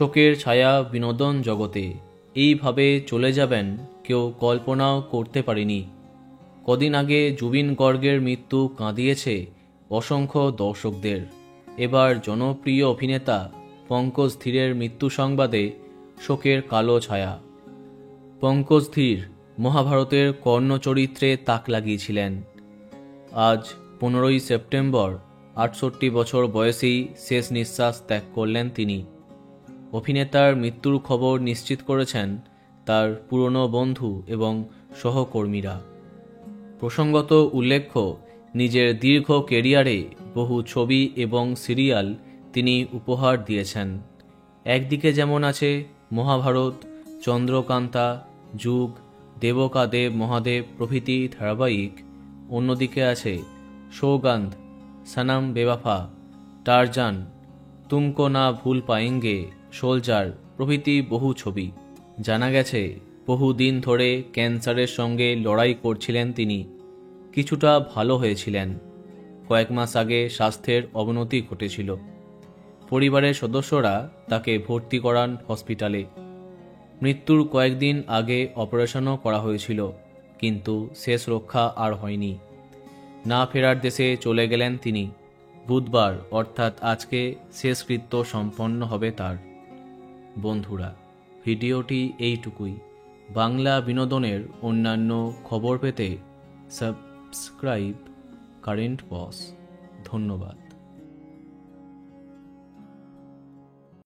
শোকের ছায়া বিনোদন জগতে এইভাবে চলে যাবেন কেউ কল্পনাও করতে পারেনি। কদিন আগে জুবিন গর্গের মৃত্যু কাঁদিয়েছে অসংখ্য দর্শকদের। এবার জনপ্রিয় অভিনেতা পঙ্কজ ধীরের মৃত্যু সংবাদে শোকের কালো ছায়া। পঙ্কজ ধীর মহাভারতের কর্ণ চরিত্রে তাক লাগিয়েছিলেন। আজ 15ই সেপ্টেম্বর 68 বছর বয়সেই শেষ নিঃশ্বাস ত্যাগ করলেন তিনি। অভিনেতার মৃত্যুর খবর নিশ্চিত করেছেন তার পুরনো বন্ধু এবং সহকর্মীরা। প্রসঙ্গত উল্লেখ্য, নিজের দীর্ঘ কেরিয়ারে বহু ছবি এবং সিরিয়াল তিনি উপহার দিয়েছেন। একদিকে যেমন আছে মহাভারত, চন্দ্রকান্তা, যুগ, দেবকাদেব মহাদেব প্রভৃতি ধারাবাহিক, অন্যদিকে আছে সৌগন্ধ, সনম বেওয়াফা, টারজান, তুমকো না ভুল পায়েঙ্গে, সোলজার প্রভৃতি বহু ছবি। জানা গেছে বহুদিন ধরে ক্যান্সারের সঙ্গে লড়াই করছিলেন তিনি। কিছুটা ভালো হয়েছিলেন। কয়েক মাস আগে স্বাস্থ্যের অবনতি ঘটেছিল। পরিবারের সদস্যরা তাকে ভর্তি করান হসপিটালে। মৃত্যুর কয়েকদিন আগে অপারেশনও করা হয়েছিল, কিন্তু শেষ রক্ষা আর হয়নি। না ফেরার দেশে চলে গেলেন তিনি। বুধবার অর্থাৎ আজকে শেষকৃত্য সম্পন্ন হবে তার। বন্ধুরা, ভিডিওটি এইটুকুই। বাংলা বিনোদনের অন্যান্য খবর পেতে সাবস্ক্রাইব কারেন্ট বস। ধন্যবাদ।